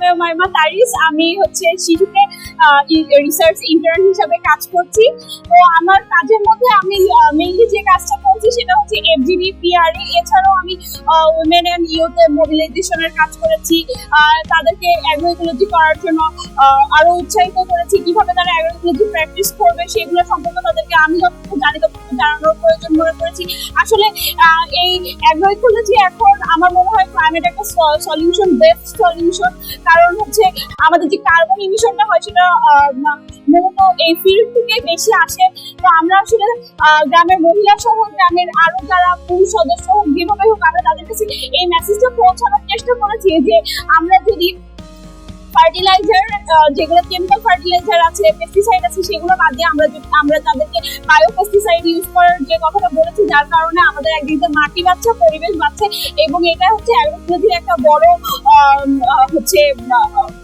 নামে মাইমা তারিস। আমি হচ্ছে শিশুতে রিসার্চ ইন্টার্ন হিসাবে কাজ করছি। তো আমার কাজের মধ্যে আমি মেইনলি যে কাজটা করছি সেটা হচ্ছে এফজিডি পিআরএ। এছাড়াও আমি উইমেন এন্ড ইউথ মোবিলাইজেশনের কাজ করেছি, তাদেরকে অ্যাগ্রোইকোলজি করার জন্য আরো উৎসাহিত করেছি। কিভাবে তারা অ্যাগ্রোইকোলজি প্র্যাকটিস করবে সেগুলো সম্পর্কে তাদেরকে আমি জানানোর প্রয়োজন মনে করেছি। আসলে এই অ্যাগ্রোইকোলজি এখন আমার মনে হয় ক্লাইমেট একটা সলিউশন, বেস্ট সলিউশন। কারণ হচ্ছে আমাদের যে কার্বন ইমিশনটা হয় সেটা মূলত এই ফিল্ড থেকে বেশি আসে। তো আমরা আসলে গ্রামের মহিলা সহ গ্রামের আরো যারা পুরুষ সদস্য হোক, যেভাবে হোক, আমরা তাদের কাছে এই মেসেজটা পৌঁছানোর চেষ্টা করেছি যে আমরা যদি ফার্টিলাইজার, যেগুলো কেমিক্যাল ফার্টিলাইজার আছে, পেস্টিসাইড আছে, সেগুলো বাদ দিয়ে আমরা তাদেরকে বায়ো পেস্টিসাইড ইউজ করার যে কথাটা বলেছি, যার কারণে আমাদের একদিকে মাটি বাঁচছে, পরিবেশ বাঁচছে, এবং এটা হচ্ছে অ্যাগ্রোইকোলজির একটা বড় হচ্ছে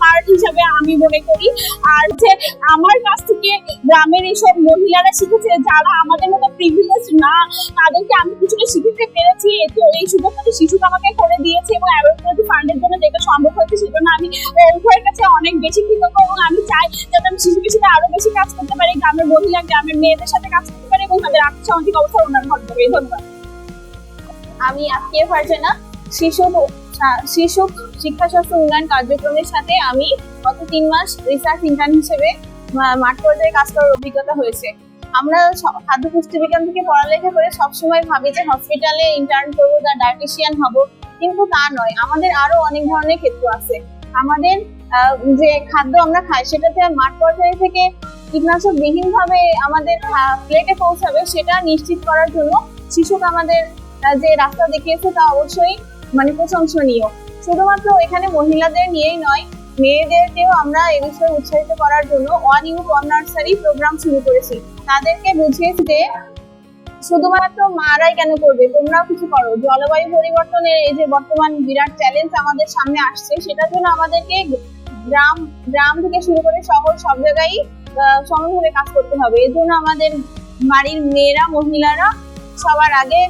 পার্ট হিসাবে আমি মনে করি। আর হচ্ছে আমার কাছ থেকে গ্রামের এইসব মহিলারা শিখেছে যারা আমাদের মতো প্রিভিলেজ না, তাদেরকে আমি কিছুটা শিখতে পেরেছি। তো এই সুযোগটা শিশুকে আমাকে করে দিয়েছে, এবং অ্যাগ্রোইকোলজি ফান্ডের জন্য যেটা সম্ভব হয়েছে সেজন্য আমি উভয়ের কাছে অনেক বেশি কৃতজ্ঞ। এবং আমি চাই যাতে আমি শিশুদের সাথে আরো বেশি কাজ করতে পারি, গ্রামের মহিলা, গ্রামের মেয়েদের সাথে কাজ করতে পারি, এবং তাদের আর্থিক সামাজিক অবস্থা উন্নয়ন করতে পারি। ধন্যবাদ। আমি আজকে ফারজানা, শিশু শিক্ষা স্বাস্থ্য উন্নয়ন কার্যক্রমের সাথে আমি গত 3 মাস রিসার্চ ইন্টার্ন হিসেবে মাঠ পর্যায়ে কাজ করার অভিজ্ঞতা হয়েছে। আমরা খাদ্য পুষ্টি বিজ্ঞান থেকে পড়ালেখা করে সবসময় ভাবি যে হসপিটালে ইন্টার্ন করবো, বা ডায়েটিশিয়ান হব, কিন্তু তা নয়। আমাদের আরো অনেক ধরনের ক্ষেত্র আছে। আমাদের যে খাদ্য আমরা খাই সেটাতে মাঠ পর্যায়ে থেকে কীটনাশক বিহীন ভাবে আমাদের প্লেটে পৌঁছাবে, সেটা নিশ্চিত করার জন্য শিশুক আমাদের যে রাস্তা দেখিয়েছে তা অবশ্যই প্রশংসনীয়। শুধুমাত্র এখানে মহিলাদের নিয়েই নয়, মেয়েদেরকেও আমরা এ বিষয়ে উৎসাহিত করার জন্য one youth one nursery programme শুরু করেছি। তাদেরকে বুঝিয়েছি যে শুধুমাত্র মারাই কেন করবে, তোমরাও কিছু করো। জলবায়ু পরিবর্তনের এই যে বর্তমান বিরাট চ্যালেঞ্জ আমাদের সামনে আসছে, সেটার জন্য আমাদেরকে গ্রাম থেকে শুরু করে শহর সব জায়গায় সমানভাবে কাজ করতে হবে। এর জন্য আমাদের বাড়ির মেয়েরা, মহিলারা সবার আগে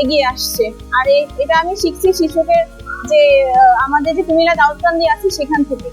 এগিয়ে আসছে। আর এটা আমি শিখছি শিশুদের যে আমাদের যে কুমিল্লা দাউদকান্দি আছে সেখান থেকে।